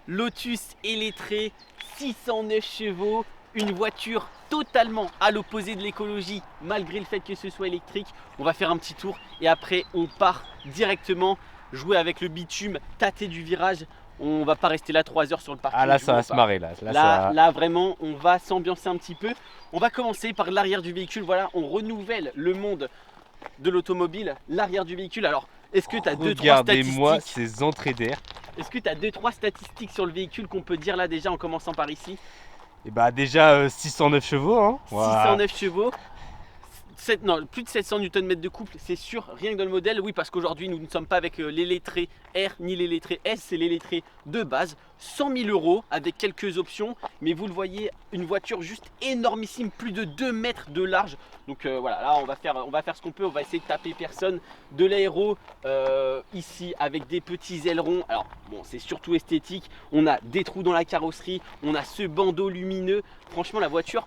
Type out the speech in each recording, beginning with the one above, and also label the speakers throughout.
Speaker 1: Lotus électré, 609 chevaux, une voiture totalement à l'opposé de l'écologie malgré le fait que ce soit électrique. On va faire un petit tour et après on part directement jouer avec le bitume, tâter du virage. On va pas rester là 3 heures sur le parking.
Speaker 2: Ah là ça va se marrer
Speaker 1: Là vraiment on va s'ambiancer un petit peu. On va commencer par l'arrière du véhicule. Voilà, on renouvelle le monde de l'automobile, l'arrière du véhicule. Alors est-ce que tu as 2-3 statistiques?
Speaker 2: Regardez-moi ces entrées d'air.
Speaker 1: Est-ce que tu as 2-3 statistiques sur le véhicule qu'on peut dire là déjà en commençant par ici?
Speaker 2: Et bah déjà 609 chevaux hein.
Speaker 1: 609 chevaux, non, plus de 700 Nm de couple, c'est sûr, rien que dans le modèle. Oui, parce qu'aujourd'hui nous ne sommes pas avec l'électré R ni l'électré S, c'est l'électré de base. 100 000 € avec quelques options, mais vous le voyez, une voiture juste énormissime, plus de 2 mètres de large. Donc voilà, là on va faire ce qu'on peut, on va essayer de taper personne. De l'aéro ici avec des petits ailerons. Alors bon, c'est surtout esthétique. On a des trous dans la carrosserie, on a ce bandeau lumineux. Franchement, la voiture,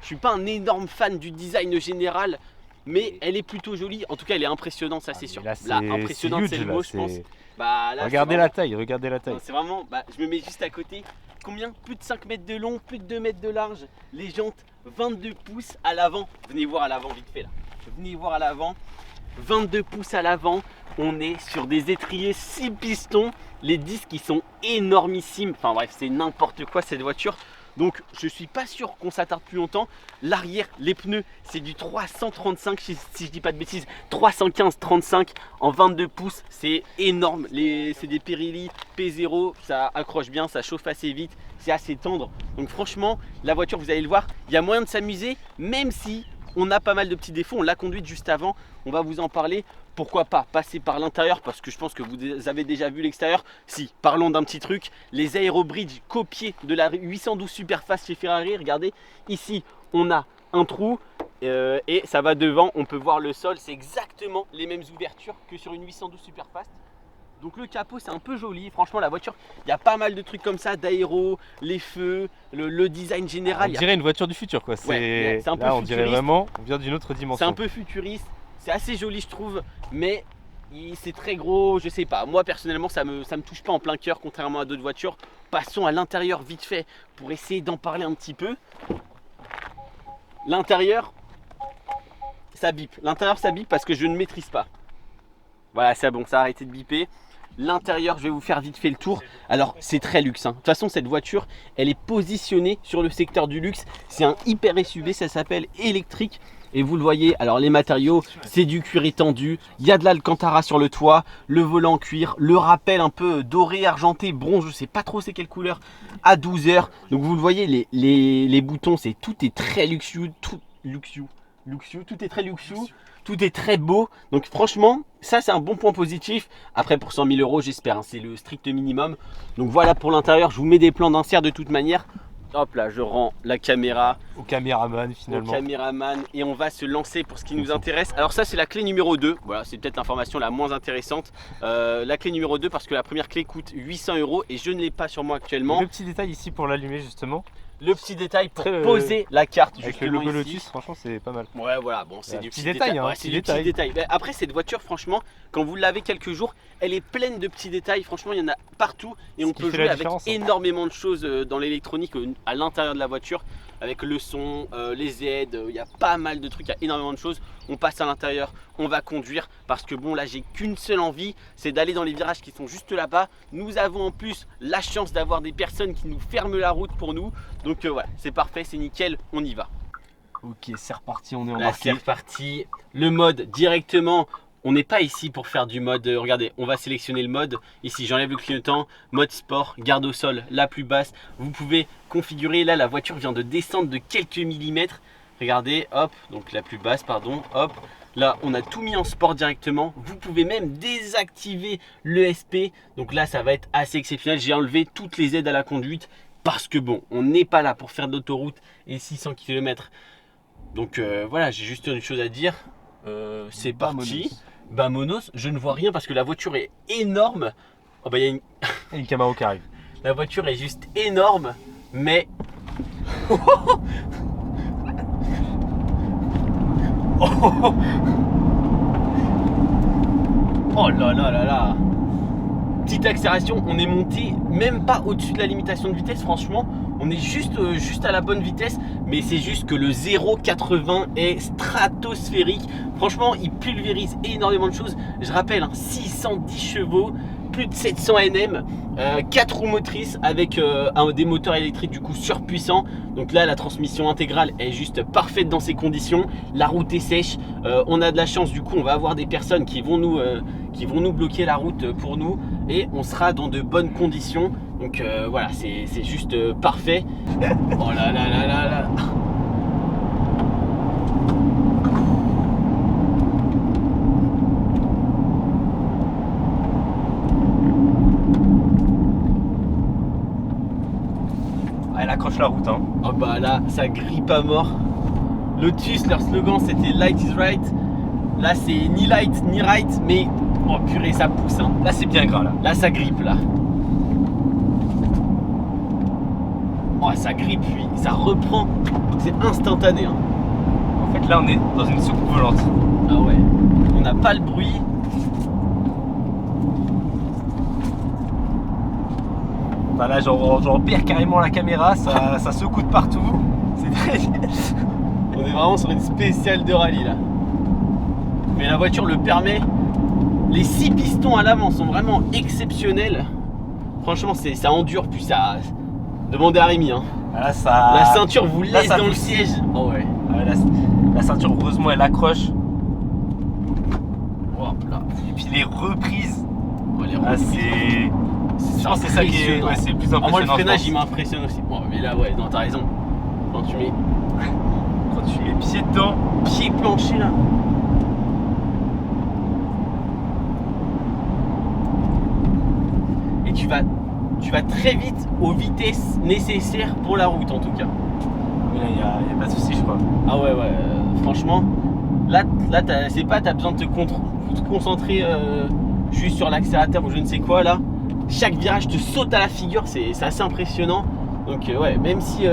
Speaker 1: je suis pas un énorme fan du design général, mais elle est plutôt jolie. En tout cas, elle est impressionnante, ça c'est sûr.
Speaker 2: Là,
Speaker 1: impressionnante, c'est le mot, je pense. Bah, là,
Speaker 2: regardez
Speaker 1: vraiment...
Speaker 2: la taille, regardez la taille.
Speaker 1: C'est vraiment, je me mets juste à côté. Combien? Plus de 5 mètres de long, plus de 2 mètres de large. Les jantes 22 pouces à l'avant. Venez voir à l'avant vite fait là. Venez voir à l'avant. 22 pouces à l'avant. On est sur des étriers 6 pistons. Les disques qui sont énormissimes. Enfin bref, c'est n'importe quoi cette voiture. Donc je suis pas sûr qu'on s'attarde plus longtemps. L'arrière, les pneus, c'est du 335 si je dis pas de bêtises, 315-35 en 22 pouces, c'est énorme. C'est des Pirelli P0, ça accroche bien, ça chauffe assez vite, c'est assez tendre. Donc franchement, la voiture, vous allez le voir, il y a moyen de s'amuser, même si on a pas mal de petits défauts. On l'a conduite juste avant, on va vous en parler. Pourquoi pas passer par l'intérieur, parce que je pense que vous avez déjà vu l'extérieur. Si, parlons d'un petit truc, les aérobridges copiés de la 812 Superfast chez Ferrari. Regardez, ici on a un trou et ça va devant, on peut voir le sol, c'est exactement les mêmes ouvertures que sur une 812 Superfast. Donc le capot c'est un peu joli, franchement la voiture, il y a pas mal de trucs comme ça, d'aéro, les feux, le design général.
Speaker 2: On dirait une voiture du futur quoi,
Speaker 1: c'est un peu
Speaker 2: là on dirait vraiment, on vient d'une autre dimension.
Speaker 1: C'est un peu futuriste. C'est assez joli je trouve, mais c'est très gros, je sais pas. Moi personnellement ça me touche pas en plein cœur contrairement à d'autres voitures. Passons à l'intérieur vite fait pour essayer d'en parler un petit peu. L'intérieur ça bip. L'intérieur ça bip parce que je ne maîtrise pas. Voilà, c'est bon, ça a arrêté de biper. L'intérieur, je vais vous faire vite fait le tour. Alors, c'est très luxe. Hein. De toute façon, cette voiture, elle est positionnée sur le secteur du luxe. C'est un hyper SUV, ça s'appelle électrique. Et vous le voyez, alors les matériaux, c'est du cuir étendu. Il y a de l'Alcantara sur le toit, le volant en cuir, le rappel un peu doré, argenté, bronze, je sais pas trop c'est quelle couleur, à 12 heures. Donc vous le voyez, les boutons, tout est très luxueux, tout est très luxueux. Tout est très beau, donc franchement ça c'est un bon point positif. Après pour 100 000 €, j'espère, hein, c'est le strict minimum. Donc voilà pour l'intérieur, je vous mets des plans d'insert de toute manière. Hop là, je rends la caméra
Speaker 2: au caméraman finalement.
Speaker 1: Et on va se lancer pour ce qui nous intéresse. Alors ça c'est la clé numéro 2, voilà, c'est peut-être l'information la moins intéressante. La clé numéro 2 parce que la première clé coûte 800 € et je ne l'ai pas sur moi actuellement.
Speaker 2: Le petit détail ici pour l'allumer justement.
Speaker 1: Le petit détail pour poser la carte
Speaker 2: avec le logo Lotus, franchement c'est pas mal.
Speaker 1: Ouais voilà, bon c'est du
Speaker 2: petit détail. Hein,
Speaker 1: c'est du petit détail. Après cette voiture franchement, quand vous l'avez quelques jours, elle est pleine de petits détails. Franchement il y en a partout et on peut jouer avec énormément de choses dans l'électronique à l'intérieur de la voiture. Avec le son, les aides, il y a pas mal de trucs, il y a énormément de choses. On passe à l'intérieur, on va conduire parce que bon là j'ai qu'une seule envie, c'est d'aller dans les virages qui sont juste là-bas. Nous avons en plus la chance d'avoir des personnes qui nous ferment la route pour nous. Donc voilà, c'est parfait, c'est nickel, on y va.
Speaker 2: Ok, c'est reparti, on est embarqué.
Speaker 1: C'est reparti, le mode directement. On n'est pas ici pour faire du mode, regardez, on va sélectionner le mode. Ici, j'enlève le clignotant, mode sport, garde au sol, la plus basse. Vous pouvez configurer, là, la voiture vient de descendre de quelques millimètres. Regardez, hop, donc la plus basse, pardon, hop. Là, on a tout mis en sport directement. Vous pouvez même désactiver l'ESP. Donc là, ça va être assez exceptionnel. J'ai enlevé toutes les aides à la conduite parce que bon, on n'est pas là pour faire d'autoroute et 600 km. Donc voilà, j'ai juste une chose à dire. C'est parti. Vamonos, je ne vois rien parce que la voiture est énorme. Oh bah il y a
Speaker 2: une Camaro qui arrive.
Speaker 1: La voiture est juste énorme, mais oh là là là là. petite accélération, on est monté même pas au-dessus de la limitation de vitesse, franchement. On est juste à la bonne vitesse, mais c'est juste que le 0,80 est stratosphérique. Franchement, il pulvérise énormément de choses. Je rappelle, hein, 610 chevaux, plus de 700 Nm, 4 roues motrices avec des moteurs électriques du coup surpuissants. Donc là, la transmission intégrale est juste parfaite dans ces conditions. La route est sèche. On a de la chance, du coup, on va avoir des personnes qui vont nous bloquer la route pour nous et on sera dans de bonnes conditions. Donc voilà, c'est juste parfait. Oh là là là là là.
Speaker 2: Elle accroche la route, hein.
Speaker 1: Oh bah là, ça grippe à mort. Lotus, leur slogan c'était Light is right. Là c'est ni light ni right, mais oh purée, ça pousse, hein.
Speaker 2: Là, c'est bien gras, là.
Speaker 1: Là ça grippe là. Oh, ça grippe puis ça reprend. C'est instantané, hein.
Speaker 2: En fait, là, on est dans une soucoupe volante.
Speaker 1: Ah ouais. On n'a pas le bruit.
Speaker 2: Bah là, j'en perds carrément la caméra, ça secoue de partout. C'est très...
Speaker 1: On est vraiment sur une spéciale de rallye là. Mais la voiture le permet. Les 6 pistons à l'avant sont vraiment exceptionnels. Franchement, ça endure, puis ça... Demandez à Rémi, hein.
Speaker 2: Là, ça...
Speaker 1: La ceinture vous laisse
Speaker 2: ça
Speaker 1: dans le
Speaker 2: pousse.
Speaker 1: siège. Oh ouais.
Speaker 2: La ceinture, heureusement, elle accroche.
Speaker 1: Oh, là.
Speaker 2: Et puis les reprises.
Speaker 1: Oh, les
Speaker 2: Ah, c'est... Je pense que c'est ça qui est, ouais, c'est le plus impressionnant.
Speaker 1: Moi, le freinage,
Speaker 2: je
Speaker 1: il
Speaker 2: pense.
Speaker 1: m'impressionne aussi. Oh, mais là, ouais, non, t'as raison. Quand tu mets
Speaker 2: Quand tu mets pied dedans.
Speaker 1: pied planché là. Et tu vas très vite aux vitesses nécessaires pour la route en tout cas.
Speaker 2: Mais là, il n'y a pas de souci, je crois.
Speaker 1: Ah ouais, ouais, franchement, là c'est pas, t'as besoin de te concentrer juste sur l'accélérateur ou je ne sais quoi là. Chaque virage te saute à la figure, c'est assez impressionnant. Donc ouais, même si...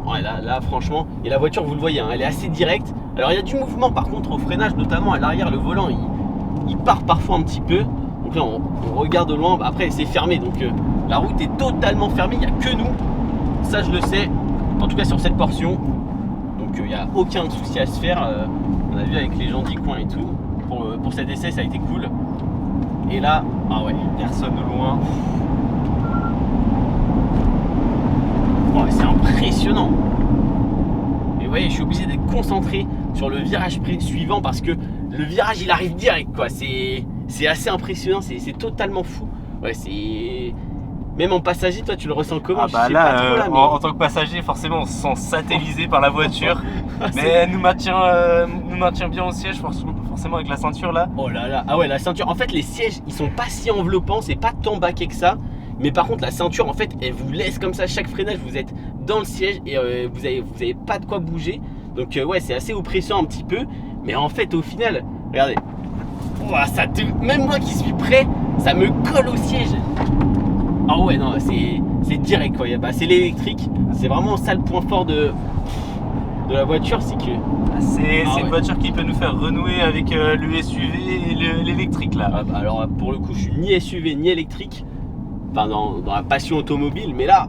Speaker 1: Ouais, là franchement, et la voiture vous le voyez, hein, elle est assez directe. Alors il y a du mouvement par contre au freinage, notamment à l'arrière, le volant il part parfois un petit peu. Donc là on regarde de loin, après c'est fermé, donc la route est totalement fermée, il n'y a que nous. Ça je le sais, en tout cas sur cette portion. Donc il n'y a aucun souci à se faire. On a vu avec les gens du coin et tout. Pour cet essai ça a été cool. Et là, ah ouais,
Speaker 2: Personne de loin.
Speaker 1: oh, c'est impressionnant. Et vous voyez, je suis obligé d'être concentré sur le virage suivant parce que le virage il arrive direct quoi. C'est assez impressionnant, c'est totalement fou. Ouais, c'est... Même en passager, toi tu le ressens comment?
Speaker 2: Ah bah
Speaker 1: Je sais
Speaker 2: là,
Speaker 1: pas trop, là mais...
Speaker 2: en tant que passager, forcément, on se sent satellisé par la voiture. Mais elle nous maintient bien au siège, forcément avec la ceinture là.
Speaker 1: Oh là là, ah ouais, la ceinture. En fait, les sièges, ils sont pas si enveloppants, c'est pas tant baqué que ça. Mais par contre, la ceinture, en fait, elle vous laisse comme ça. Chaque freinage, vous êtes dans le siège et vous avez pas de quoi bouger. Donc ouais, c'est assez oppressant un petit peu. Mais en fait, au final, regardez. Ouah, même moi qui suis prêt, ça me colle au siège. Ah ouais, non, c'est direct quoi. Bah, c'est l'électrique. C'est vraiment ça le point fort de la voiture, c'est que...
Speaker 2: C'est
Speaker 1: ouais.
Speaker 2: une voiture qui peut nous faire renouer avec le SUV et l'électrique là.
Speaker 1: Ah bah, alors pour le coup, je suis ni SUV ni électrique. Enfin, dans la passion automobile, mais là,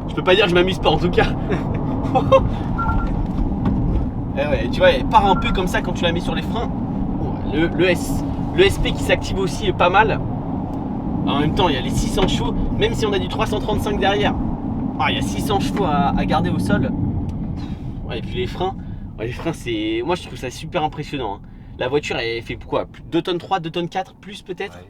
Speaker 1: je peux pas dire que je m'amuse pas en tout cas. Eh ouais, tu vois, elle part un peu comme ça quand tu la mets sur les freins. Le SP qui s'active aussi est pas mal. En même temps, il y a les 600 chevaux, même si on a du 335 derrière. Ah, il y a 600 chevaux à garder au sol. Ouais, et puis les freins, c'est... Moi je trouve ça super impressionnant, hein. La voiture elle fait quoi? 2 tonnes 3, 2 tonnes 4, plus peut-être, ouais.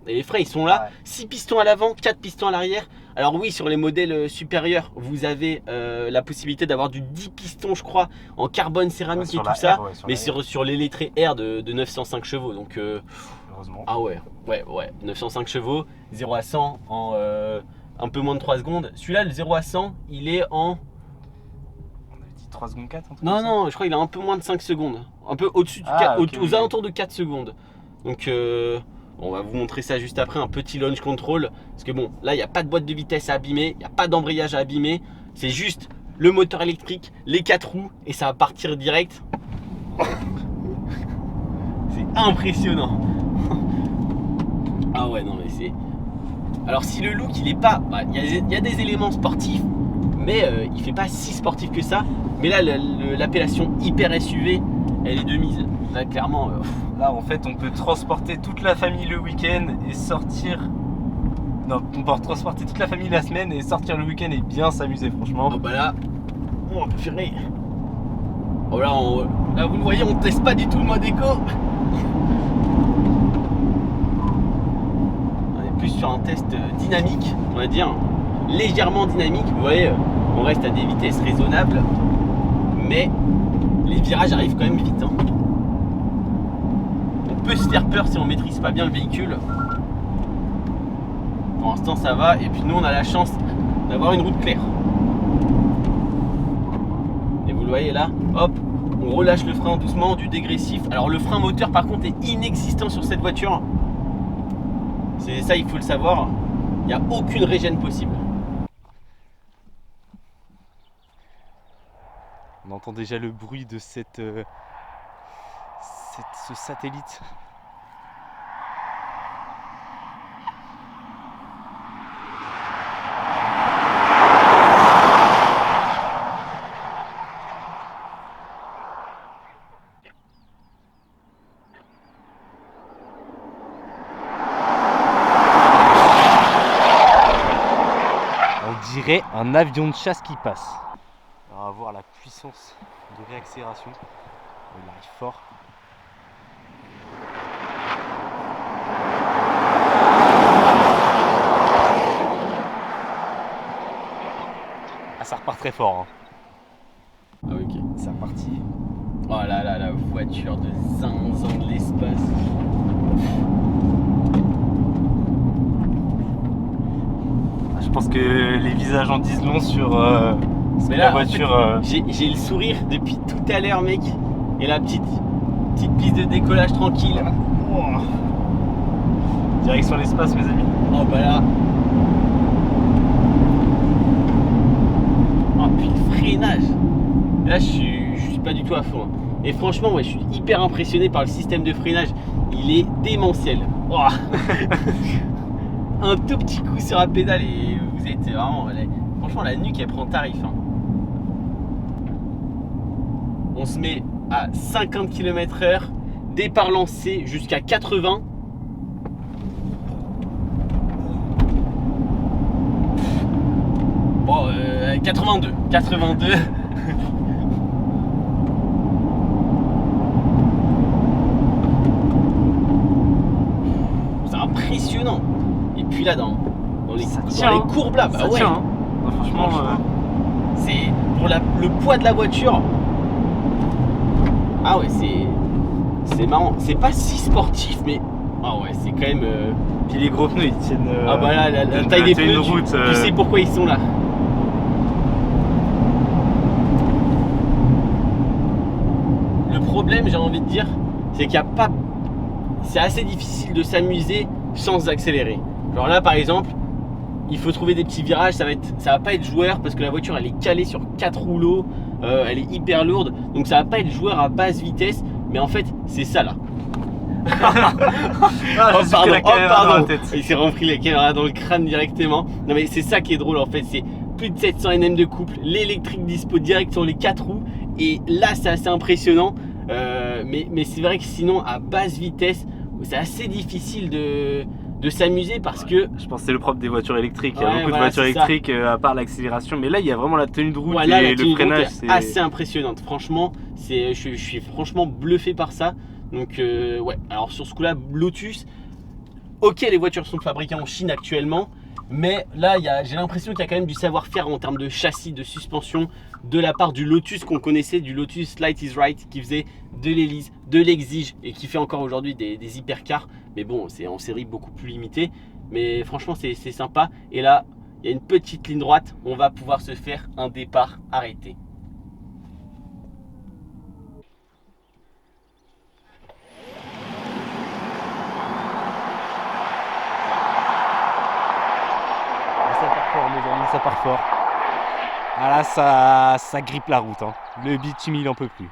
Speaker 1: Et les freins ils sont là, ouais. 6 pistons à l'avant, 4 pistons à l'arrière. Alors oui, sur les modèles supérieurs, vous avez la possibilité d'avoir du 10 pistons je crois, en carbone céramique et tout ça. R, ouais, mais sur les lettrés R de 905 chevaux, donc...
Speaker 2: Heureusement.
Speaker 1: Ah ouais, 905 chevaux, 0 à 100 en un peu moins de 3 secondes. Celui-là, le 0 à 100, il est en...
Speaker 2: 3 secondes 4
Speaker 1: non, je crois qu'il a un peu moins de 5 secondes. Un peu au-dessus, aux alentours de 4 secondes. Donc, on va vous montrer ça juste après, un petit launch control. Parce que bon, là, il n'y a pas de boîte de vitesse à abîmer, il n'y a pas d'embrayage à abîmer. C'est juste le moteur électrique, les 4 roues, et ça va partir direct. C'est impressionnant. Ah ouais, non mais c'est... Alors si le look il est pas... Il y a des éléments sportifs, mais il fait pas si sportif que ça. Mais là l'appellation hyper SUV, elle est de mise. Là clairement...
Speaker 2: Là en fait on peut transporter toute la famille le week-end et sortir... Non, on peut transporter toute la famille la semaine et sortir le week-end et bien s'amuser franchement.
Speaker 1: Oh bah là... Oh purée. Oh là, là vous le voyez, on teste pas du tout le mode éco. On est plus sur un test dynamique, on va dire. Légèrement dynamique, vous voyez, on reste à des vitesses raisonnables. Mais les virages arrivent quand même vite. Hein. On peut se faire peur si on maîtrise pas bien le véhicule. Pour l'instant ça va, et puis nous on a la chance d'avoir une route claire. Et vous le voyez là, hop, on relâche le frein doucement, du dégressif. Alors le frein moteur par contre est inexistant sur cette voiture. C'est ça, il faut le savoir. Il n'y a aucune régène possible.
Speaker 2: On entend déjà le bruit de ce satellite. On dirait un avion de chasse qui passe. On va voir la puissance de réaccélération. Il arrive fort. Ah, ça repart très fort. Hein.
Speaker 1: Ah ok.
Speaker 2: C'est reparti.
Speaker 1: Oh là là, la voiture de zinzin de l'espace.
Speaker 2: Je pense que les visages en disent long sur ce que la voiture.
Speaker 1: En fait, j'ai le sourire depuis tout à l'heure, mec. Et la petite piste de décollage tranquille. Oh.
Speaker 2: Direction l'espace, mes amis.
Speaker 1: Oh bah là. Oh puis le freinage. Là je suis pas du tout à fond. Hein. Et franchement, ouais, je suis hyper impressionné par le système de freinage. Il est démentiel. Oh. Un tout petit coup sur la pédale et vous êtes vraiment... Franchement, la nuque, elle prend tarif. Hein. On se met à 50 km/h, départ lancé jusqu'à 80. Bon, 82. C'est impressionnant. Et puis là, dans les courbes là, bah
Speaker 2: ça
Speaker 1: ouais.
Speaker 2: tient, hein. Non, franchement,
Speaker 1: c'est pour le poids de la voiture. Ah ouais, c'est marrant. C'est pas si sportif, mais ah ouais, c'est quand même.
Speaker 2: Puis les gros pneus, ils tiennent.
Speaker 1: Ah bah là, la taille des pneus, tu sais pourquoi ils sont là. Le problème, j'ai envie de dire, c'est qu'il n'y a pas. C'est assez difficile de s'amuser sans accélérer. Genre là, par exemple, il faut trouver des petits virages. Ça va pas être joueur parce que la voiture elle est calée sur 4 rouleaux. Elle est hyper lourde, donc ça va pas être joueur à basse vitesse. Mais en fait, c'est ça là.
Speaker 2: Ah,
Speaker 1: pardon. Il s'est rempli la caméra dans le crâne directement. Non mais c'est ça qui est drôle en fait. C'est plus de 700 Nm de couple, l'électrique dispo direct sur les 4 roues. Et là, c'est assez impressionnant. Mais c'est vrai que sinon, à basse vitesse, c'est assez difficile de s'amuser parce que...
Speaker 2: Je pense que c'est le propre des voitures électriques. Il y a beaucoup de voitures électriques à part l'accélération. Mais là, il y a vraiment la tenue de route et le freinage.
Speaker 1: C'est assez impressionnante. Franchement, je suis franchement bluffé par ça. Donc, ouais. Alors, sur ce coup-là, Lotus, ok, les voitures sont fabriquées en Chine actuellement. Mais là, j'ai l'impression qu'il y a quand même du savoir-faire en termes de châssis, de suspension, de la part du Lotus qu'on connaissait, du Lotus Light is Right, qui faisait de l'Elise, de l'Exige et qui fait encore aujourd'hui des hypercars. Mais bon, c'est en série beaucoup plus limité. Mais franchement, c'est sympa. Et là, il y a une petite ligne droite. On va pouvoir se faire un départ arrêté.
Speaker 2: Ça part fort. Ah là, ça grippe la route. Hein. Le bitume, il en peut plus.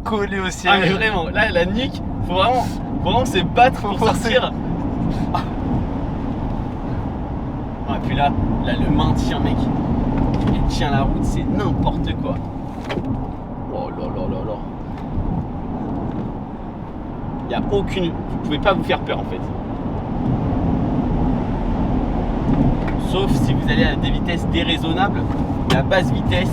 Speaker 2: collé au
Speaker 1: Ah
Speaker 2: siège.
Speaker 1: mais vraiment, là la nuque, faut vraiment se battre pour
Speaker 2: forcer.
Speaker 1: sortir. Ah, et puis là le maintien mec, il tient la route, c'est n'importe quoi. Oh là là là là. Il n'y a aucune, vous pouvez pas vous faire peur en fait. Sauf si vous allez à des vitesses déraisonnables, la basse vitesse,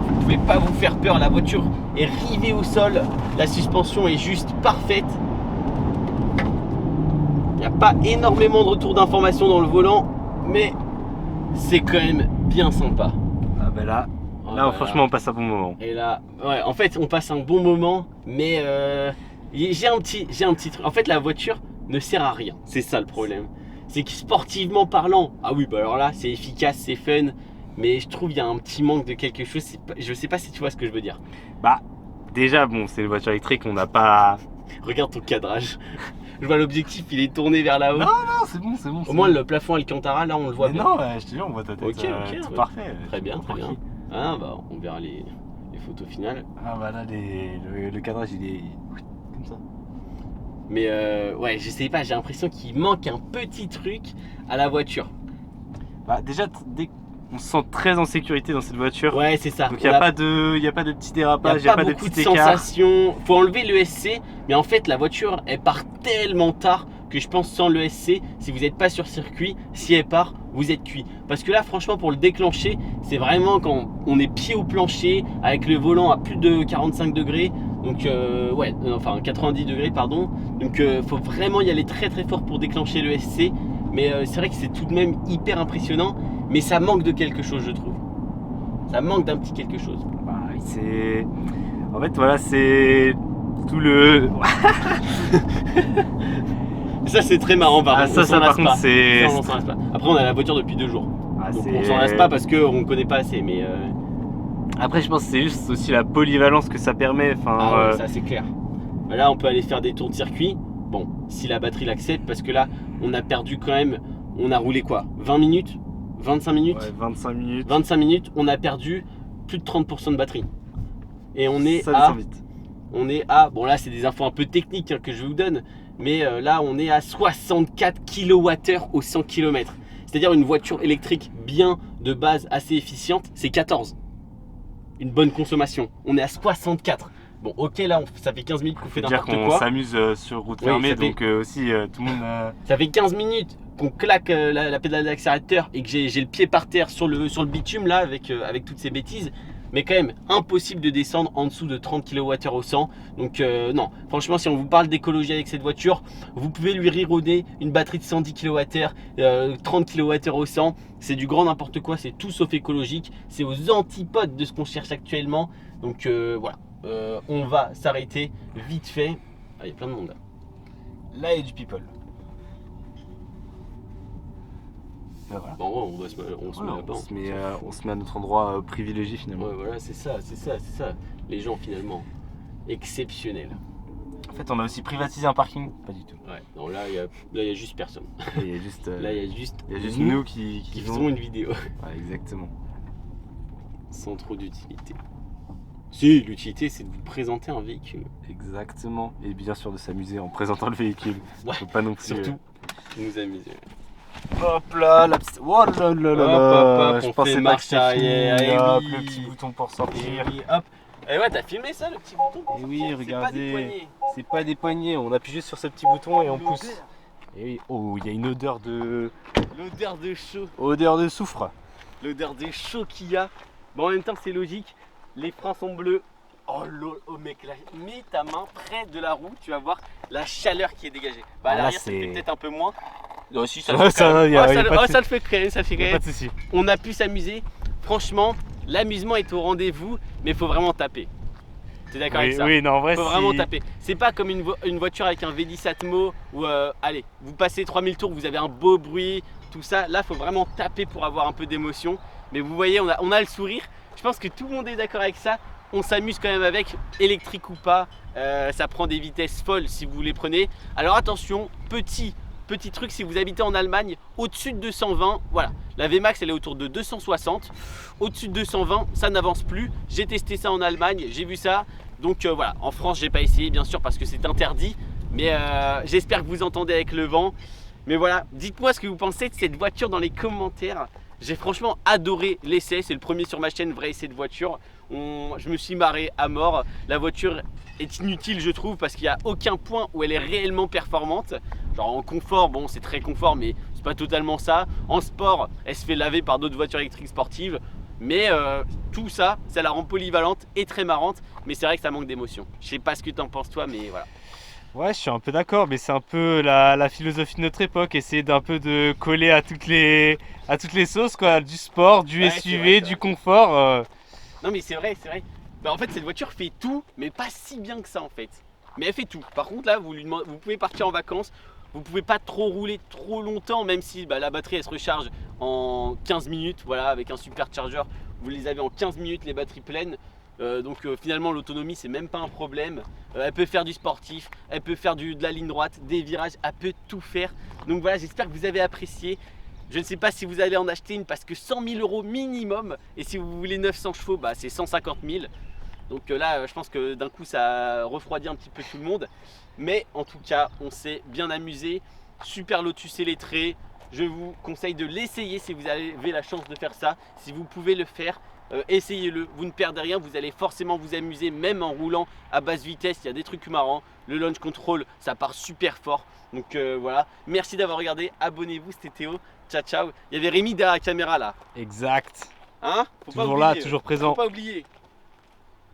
Speaker 1: vous pouvez pas vous faire peur, la voiture est rivée au sol, la suspension est juste parfaite. Il n'y a pas énormément de retour d'informations dans le volant, mais c'est quand même bien sympa.
Speaker 2: Ah bah là,
Speaker 1: Oh
Speaker 2: là
Speaker 1: là
Speaker 2: franchement
Speaker 1: là.
Speaker 2: on passe un bon moment.
Speaker 1: Et là, ouais, en fait on passe un bon moment, mais j'ai un petit truc. En fait la voiture ne sert à rien, c'est ça le problème. C'est que sportivement parlant, ah oui bah alors là c'est efficace, c'est fun, mais je trouve il y a un petit manque de quelque chose. Je sais pas si tu vois ce que je veux dire.
Speaker 2: Bah déjà bon, c'est une voiture électrique, on n'a pas...
Speaker 1: Regarde ton cadrage. Je vois l'objectif, il est tourné vers là-haut.
Speaker 2: Non, c'est bon, c'est bon.
Speaker 1: Au moins le plafond Alcantara, là on le voit
Speaker 2: Mais
Speaker 1: bien.
Speaker 2: non, je te jure, on voit ta tête.
Speaker 1: Ok,
Speaker 2: tout
Speaker 1: ouais.
Speaker 2: parfait.
Speaker 1: Très bien, très bien.
Speaker 2: Tranquille.
Speaker 1: Ah bah on verra les photos finales.
Speaker 2: Ah bah là, le cadrage il est comme ça.
Speaker 1: Mais ouais, je sais pas, j'ai l'impression qu'il manque un petit truc à la voiture.
Speaker 2: Bah déjà, on se sent très en sécurité dans cette voiture.
Speaker 1: Ouais, c'est ça.
Speaker 2: Donc il n'y a pas de petits dérapages, il n'y a pas de
Speaker 1: beaucoup
Speaker 2: petits
Speaker 1: de
Speaker 2: écarts.
Speaker 1: sensations. Faut enlever l'ESC, mais en fait la voiture elle part tellement tard que je pense sans l'ESC, si vous n'êtes pas sur circuit, si elle part, vous êtes cuit. Parce que là franchement pour le déclencher, c'est vraiment quand on est pied au plancher, avec le volant à plus de 45 degrés, donc enfin 90 degrés pardon. Donc faut vraiment y aller très très fort pour déclencher l'ESC. Mais c'est vrai que c'est tout de même hyper impressionnant, mais ça manque de quelque chose je trouve. Ça manque d'un petit quelque chose.
Speaker 2: Bah, c'est... En fait voilà, c'est tout le...
Speaker 1: Ça c'est très marrant par
Speaker 2: Ah,
Speaker 1: contre.
Speaker 2: ça par contre c'est...
Speaker 1: Ça, on s'en lasse pas. Après on a la voiture depuis 2 jours.
Speaker 2: Ah,
Speaker 1: Donc
Speaker 2: c'est-
Speaker 1: on s'en lasse pas parce qu'on connaît pas assez. Mais
Speaker 2: Après je pense que c'est juste aussi la polyvalence que ça permet. Enfin,
Speaker 1: ah ouais, ça c'est clair. Là on peut aller faire des tours de circuit. Bon, si la batterie l'accepte, parce que là on a perdu quand même. On a roulé quoi, 20 minutes 25 minutes
Speaker 2: ouais, 25 minutes.
Speaker 1: 25 minutes, on a perdu plus de 30% de batterie. Et on est
Speaker 2: Ça
Speaker 1: à...
Speaker 2: descend vite.
Speaker 1: On est à... Bon là c'est des infos un peu techniques que je vous donne. Mais là on est à 64 kWh au 100 km. C'est-à-dire une voiture électrique bien de base, assez efficiente, c'est 14. Une bonne consommation. On est à 64. Bon ok là ça fait 15 minutes qu'on fait
Speaker 2: Faut dire
Speaker 1: n'importe
Speaker 2: qu'on
Speaker 1: quoi.
Speaker 2: s'amuse sur route
Speaker 1: Oui,
Speaker 2: fermée,
Speaker 1: ça fait-
Speaker 2: donc aussi tout le monde...
Speaker 1: Ça fait 15 minutes qu'on claque la pédale d'accélérateur et que j'ai le pied par terre sur le bitume là avec toutes ces bêtises. Mais quand même impossible de descendre en dessous de 30 kWh au 100. Donc non, franchement si on vous parle d'écologie avec cette voiture, vous pouvez lui riroder une batterie de 110 kWh, 30 kWh au 100. C'est du grand n'importe quoi, c'est tout sauf écologique. C'est aux antipodes de ce qu'on cherche actuellement. Donc voilà, on va s'arrêter vite fait. Ah, il y a plein de monde là.
Speaker 2: Là il y a du people. Ben voilà.
Speaker 1: Bon, ouais, on se met
Speaker 2: Voilà,
Speaker 1: là-bas.
Speaker 2: on se met à notre endroit privilégié finalement.
Speaker 1: Ouais, voilà, c'est ça. Les gens finalement exceptionnels.
Speaker 2: En fait on a aussi privatisé un parking. Pas du tout.
Speaker 1: Ouais, non, là il y a juste personne.
Speaker 2: Il y a juste,
Speaker 1: Là il y a juste,
Speaker 2: nous qui
Speaker 1: qui
Speaker 2: faisons-
Speaker 1: font une vidéo
Speaker 2: Ouais, exactement.
Speaker 1: sans trop d'utilité. Si, l'utilité c'est de vous présenter un véhicule.
Speaker 2: Exactement. Et bien sûr de s'amuser en présentant le véhicule.
Speaker 1: Ouais,
Speaker 2: Faut pas non plus...
Speaker 1: surtout nous amuser.
Speaker 2: Hop là, la petite... Oh là là là
Speaker 1: Hop,
Speaker 2: là.
Speaker 1: hop,
Speaker 2: Je
Speaker 1: on
Speaker 2: pensais
Speaker 1: fait
Speaker 2: pas
Speaker 1: marche
Speaker 2: que c'était fini.
Speaker 1: arrière, eh
Speaker 2: Hop,
Speaker 1: oui.
Speaker 2: le petit bouton pour
Speaker 1: Et
Speaker 2: sortir.
Speaker 1: oui, hop. Et ouais, t'as filmé ça le petit bouton pour
Speaker 2: Et oui,
Speaker 1: sortir,
Speaker 2: regardez.
Speaker 1: C'est pas des poignées.
Speaker 2: C'est pas des poignées, on appuie juste sur ce petit bouton et on
Speaker 1: L'odeur.
Speaker 2: pousse. Et oui, oh, il y a une odeur de...
Speaker 1: L'odeur de chaud.
Speaker 2: Odeur de soufre.
Speaker 1: L'odeur de chaud qu'il y a. Bon, en même temps, c'est logique. Les freins sont bleus. Oh, oh mec, là, mets ta main près de la roue, tu vas voir la chaleur qui est dégagée. Bah, à
Speaker 2: Ah, là,
Speaker 1: l'arrière, ça
Speaker 2: c'est-
Speaker 1: fait peut-être un peu moins. Non, si, ça
Speaker 2: Ouais,
Speaker 1: le fait
Speaker 2: ça
Speaker 1: quand
Speaker 2: va,
Speaker 1: même.
Speaker 2: y a-
Speaker 1: Oh,
Speaker 2: y a
Speaker 1: ça,
Speaker 2: pas de
Speaker 1: ça le fait quand même, ça le fait quand même.
Speaker 2: Pas de soucis.
Speaker 1: On a pu s'amuser. Franchement, l'amusement est au rendez-vous, mais il faut vraiment taper. T'es d'accord avec
Speaker 2: Oui,
Speaker 1: ça?
Speaker 2: oui, non, en vrai,
Speaker 1: Faut vraiment taper. C'est pas comme une voiture avec un V10 Atmo où, allez, vous passez 3000 tours, vous avez un beau bruit, tout ça. Là, faut vraiment taper pour avoir un peu d'émotion. Mais vous voyez, on a le sourire. Je pense que tout le monde est d'accord avec ça. On s'amuse quand même avec, électrique ou pas. Ça prend des vitesses folles si vous les prenez. Alors attention, petit truc, si vous habitez en Allemagne, au-dessus de 220, voilà. La VMAX, elle est autour de 260. Au-dessus de 220, ça n'avance plus. J'ai testé ça en Allemagne, j'ai vu ça. Donc voilà, en France j'ai pas essayé bien sûr parce que c'est interdit, mais j'espère que vous entendez avec le vent. Mais voilà, dites-moi ce que vous pensez de cette voiture dans les commentaires. J'ai franchement adoré l'essai, c'est le premier sur ma chaîne vrai essai de voiture. Je me suis marré à mort. La voiture est inutile je trouve parce qu'il n'y a aucun point où elle est réellement performante. Genre en confort, bon c'est très confort mais c'est pas totalement ça. En sport, elle se fait laver par d'autres voitures électriques sportives. Mais tout ça, ça la rend polyvalente et très marrante. Mais c'est vrai que ça manque d'émotion. Je sais pas ce que t'en penses toi mais voilà.
Speaker 2: Ouais, je suis un peu d'accord, mais c'est un peu la philosophie de notre époque, essayer d'un peu de coller à toutes les sauces, quoi, du sport, du
Speaker 1: Ouais,
Speaker 2: SUV,
Speaker 1: c'est vrai.
Speaker 2: du confort.
Speaker 1: Non mais c'est vrai, c'est vrai. Bah, en fait cette voiture fait tout, mais pas si bien que ça en fait. Mais elle fait tout. Par contre là, vous pouvez partir en vacances, vous pouvez pas trop rouler trop longtemps, même si la batterie elle se recharge en 15 minutes, voilà, avec un supercharger, vous les avez en 15 minutes les batteries pleines. Donc finalement l'autonomie c'est même pas un problème. Elle peut faire du sportif, elle peut faire de la ligne droite, des virages, elle peut tout faire. Donc voilà, j'espère que vous avez apprécié. Je ne sais pas si vous allez en acheter une parce que 100 000 € minimum. Et si vous voulez 900 chevaux, bah, c'est 150 000. Donc là, je pense que d'un coup, ça refroidit un petit peu tout le monde. Mais en tout cas, on s'est bien amusé. Super Lotus électré. Je vous conseille de l'essayer si vous avez la chance de faire ça. Si vous pouvez le faire, essayez-le. Vous ne perdez rien. Vous allez forcément vous amuser, même en roulant à basse vitesse. Il y a des trucs marrants. Le launch control, ça part super fort. Donc voilà. Merci d'avoir regardé. Abonnez-vous, c'était Théo. Ciao, ciao. Il y avait Rémi derrière la caméra là.
Speaker 2: Exact.
Speaker 1: Hein? Faut pas
Speaker 2: Toujours là,
Speaker 1: oublier.
Speaker 2: toujours présent.
Speaker 1: Faut pas oublier.